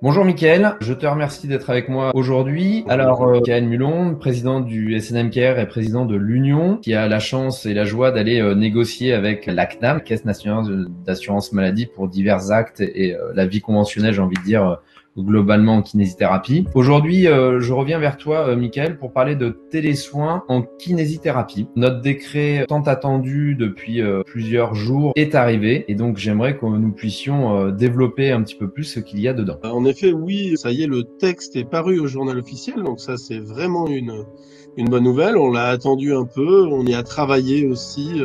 Bonjour Mickaël, je te remercie d'être avec moi aujourd'hui. Alors, Mickaël Mulon, président du SNMKR et président de l'Union, qui a la chance et la joie d'aller négocier avec la CNAM, Caisse nationale d'assurance maladie, pour divers actes et la vie conventionnelle, j'ai envie de dire, globalement en kinésithérapie. Aujourd'hui, je reviens vers toi, Mickaël, pour parler de télésoins en kinésithérapie. Notre décret tant attendu depuis plusieurs jours est arrivé et donc j'aimerais que nous puissions développer un petit peu plus ce qu'il y a dedans. En effet, oui, ça y est, le texte est paru au journal officiel, donc ça c'est vraiment une bonne nouvelle. On l'a attendu un peu, on y a travaillé aussi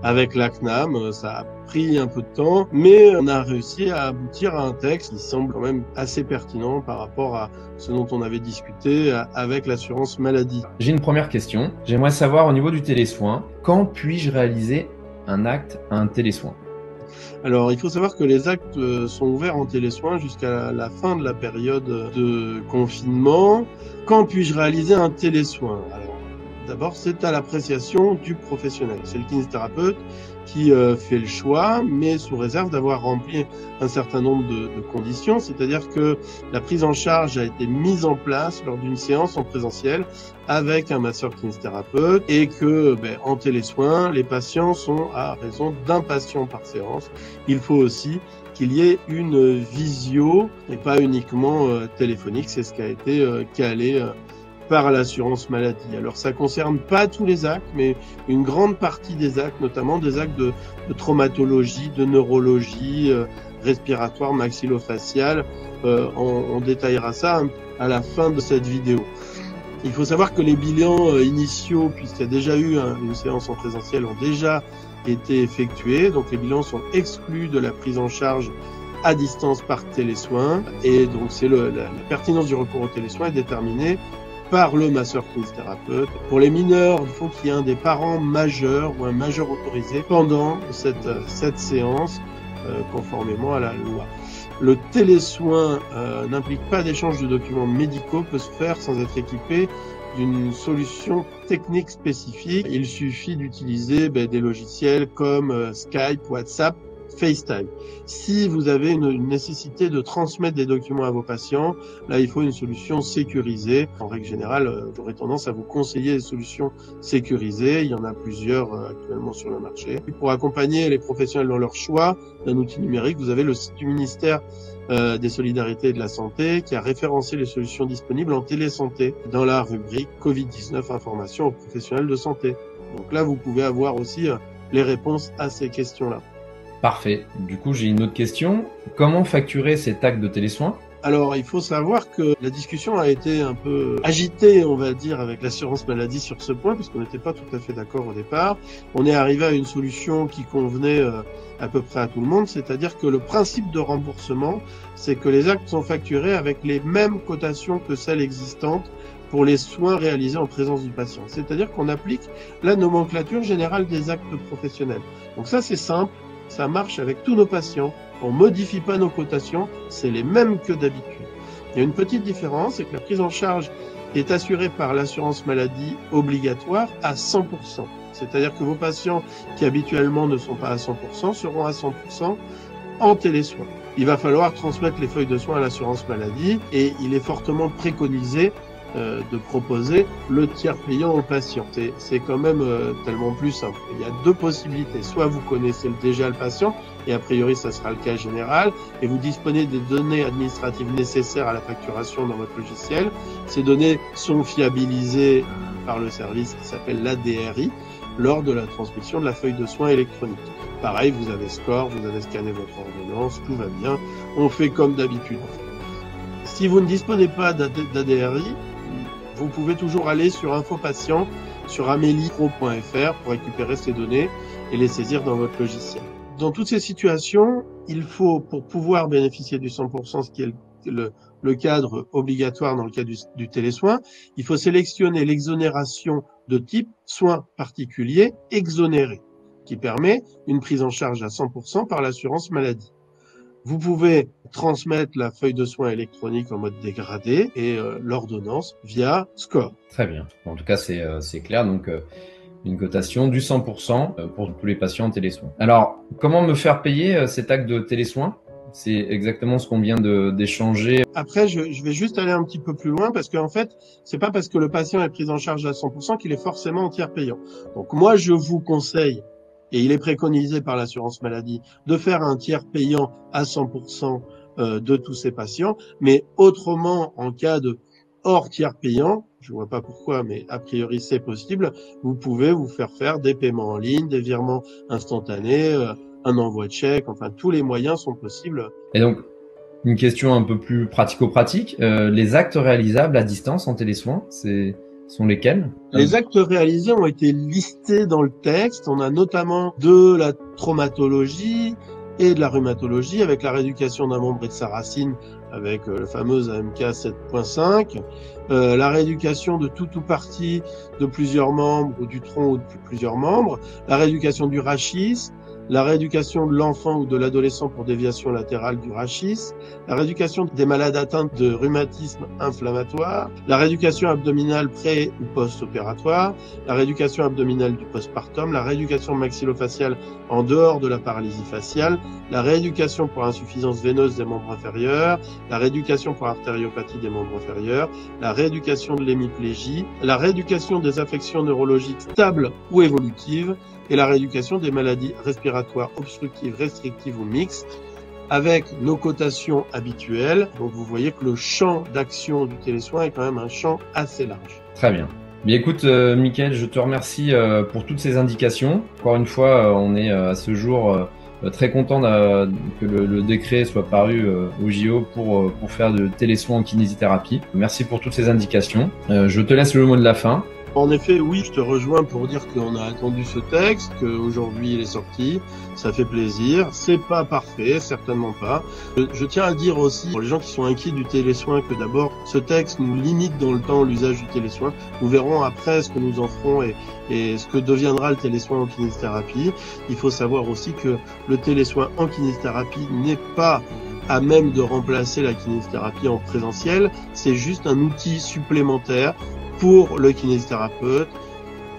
avec la CNAM, ça a pris un peu de temps, mais on a réussi à aboutir à un texte qui semble quand même assez pertinent par rapport à ce dont on avait discuté avec l'assurance maladie. J'ai une première question, j'aimerais savoir au niveau du télésoin, quand puis-je réaliser un acte à un télésoin ? Alors, il faut savoir que les actes sont ouverts en télésoin jusqu'à la fin de la période de confinement. Quand puis-je réaliser un télésoin? Alors, d'abord, c'est à l'appréciation du professionnel. C'est le kinésithérapeute qui fait le choix, mais sous réserve d'avoir rempli un certain nombre de conditions, c'est-à-dire que la prise en charge a été mise en place lors d'une séance en présentiel avec un masseur kinésithérapeute et que en télésoin, les patients sont à raison d'un patient par séance. Il faut aussi qu'il y ait une visio et pas uniquement téléphonique, c'est ce qui a été calé par l'assurance maladie. Alors ça concerne pas tous les actes, mais une grande partie des actes, notamment des actes de traumatologie, de neurologie, respiratoire, maxillofaciale. On détaillera ça à la fin de cette vidéo. Il faut savoir que les bilans initiaux, puisqu'il y a déjà eu une séance en présentiel, ont déjà été effectués. Donc les bilans sont exclus de la prise en charge à distance par télésoin. Et donc c'est la pertinence du recours au télésoin est déterminée par le masseur kinésithérapeute. Pour les mineurs, il faut qu'il y ait un des parents majeurs ou un majeur autorisé pendant cette séance, conformément à la loi. Le télésoin n'implique pas d'échange de documents médicaux, peut se faire sans être équipé d'une solution technique spécifique. Il suffit d'utiliser des logiciels comme Skype, WhatsApp, FaceTime. Si vous avez une nécessité de transmettre des documents à vos patients, là il faut une solution sécurisée. En règle générale, j'aurais tendance à vous conseiller des solutions sécurisées. Il y en a plusieurs actuellement sur le marché. Pour accompagner les professionnels dans leur choix d'un outil numérique, vous avez le site du ministère des Solidarités et de la Santé qui a référencé les solutions disponibles en télésanté dans la rubrique Covid-19 information aux professionnels de santé. Donc là, vous pouvez avoir aussi les réponses à ces questions-là. Parfait. Du coup, j'ai une autre question. Comment facturer cet acte de télésoin ? Alors, il faut savoir que la discussion a été un peu agitée, on va dire, avec l'assurance maladie sur ce point, parce qu'on n'était pas tout à fait d'accord au départ. On est arrivé à une solution qui convenait à peu près à tout le monde, c'est-à-dire que le principe de remboursement, c'est que les actes sont facturés avec les mêmes cotations que celles existantes pour les soins réalisés en présence du patient. C'est-à-dire qu'on applique la nomenclature générale des actes professionnels. Donc ça, c'est simple. Ça marche avec tous nos patients. On modifie pas nos cotations, c'est les mêmes que d'habitude. Il y a une petite différence, c'est que la prise en charge est assurée par l'assurance maladie obligatoire à 100%. C'est-à-dire que vos patients qui habituellement ne sont pas à 100% seront à 100% en télésoin. Il va falloir transmettre les feuilles de soins à l'assurance maladie et il est fortement préconisé de proposer le tiers payant aux patients. C'est quand même tellement plus simple. Il y a deux possibilités. Soit vous connaissez déjà le patient, et a priori ça sera le cas général, et vous disposez des données administratives nécessaires à la facturation dans votre logiciel. Ces données sont fiabilisées par le service qui s'appelle l'ADRI lors de la transmission de la feuille de soins électronique. Pareil, vous avez score, vous avez scanné votre ordonnance, tout va bien. On fait comme d'habitude. Si vous ne disposez pas d'ADRI, vous pouvez toujours aller sur InfoPatient, sur ameliepro.fr pour récupérer ces données et les saisir dans votre logiciel. Dans toutes ces situations, il faut, pour pouvoir bénéficier du 100%, ce qui est le cadre obligatoire dans le cas du télésoin, il faut sélectionner l'exonération de type soins particuliers exonérés, qui permet une prise en charge à 100% par l'assurance maladie. Vous pouvez transmettre la feuille de soins électronique en mode dégradé et l'ordonnance via SCORE. Très bien. En tout cas, c'est clair. Donc, une cotation du 100% pour tous les patients en télésoins. Alors, comment me faire payer cet acte de télésoin ? C'est exactement ce qu'on vient d'échanger. Après, je vais juste aller un petit peu plus loin parce qu'en fait, c'est pas parce que le patient est pris en charge à 100% qu'il est forcément en tiers payant. Donc moi, je vous conseille, et il est préconisé par l'assurance maladie, de faire un tiers payant à 100% de tous ces patients. Mais autrement, en cas de hors tiers payant, je vois pas pourquoi, mais a priori c'est possible, vous pouvez vous faire des paiements en ligne, des virements instantanés, un envoi de chèque, enfin tous les moyens sont possibles. Et donc, une question un peu plus pratico-pratique, les actes réalisables à distance en télésoins, sont lesquels? Les actes réalisés ont été listés dans le texte. On a notamment de la traumatologie et de la rhumatologie avec la rééducation d'un membre et de sa racine avec le fameux AMK 7.5, la rééducation de tout ou partie de plusieurs membres ou du tronc ou de plusieurs membres, la rééducation du rachis, la rééducation de l'enfant ou de l'adolescent pour déviation latérale du rachis, la rééducation des malades atteints de rhumatisme inflammatoire, la rééducation abdominale pré- ou post-opératoire, la rééducation abdominale du postpartum, la rééducation maxillofaciale en dehors de la paralysie faciale, la rééducation pour insuffisance veineuse des membres inférieurs, la rééducation pour artériopathie des membres inférieurs, la rééducation de l'hémiplégie, la rééducation des affections neurologiques stables ou évolutives, et la rééducation des maladies respiratoires obstructives, restrictives ou mixtes, avec nos cotations habituelles. Donc vous voyez que le champ d'action du télésoin est quand même un champ assez large. Très bien. Bien écoute, Mickaël, je te remercie pour toutes ces indications. Encore une fois, on est à ce jour très content que le décret soit paru au JO pour faire de télésoins en kinésithérapie. Merci pour toutes ces indications. Je te laisse le mot de la fin. En effet, oui, je te rejoins pour dire qu'on a attendu ce texte, qu'aujourd'hui il est sorti. Ça fait plaisir. C'est pas parfait, certainement pas. Je tiens à dire aussi, pour les gens qui sont inquiets du télésoin, que d'abord, ce texte nous limite dans le temps l'usage du télésoin. Nous verrons après ce que nous en ferons et ce que deviendra le télésoin en kinésithérapie. Il faut savoir aussi que le télésoin en kinésithérapie n'est pas à même de remplacer la kinésithérapie en présentiel. C'est juste un outil supplémentaire pour le kinésithérapeute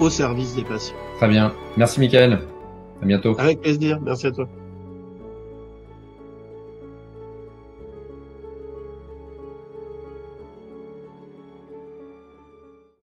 au service des patients. Très bien. Merci Mickaël. À bientôt. Avec plaisir. Merci à toi.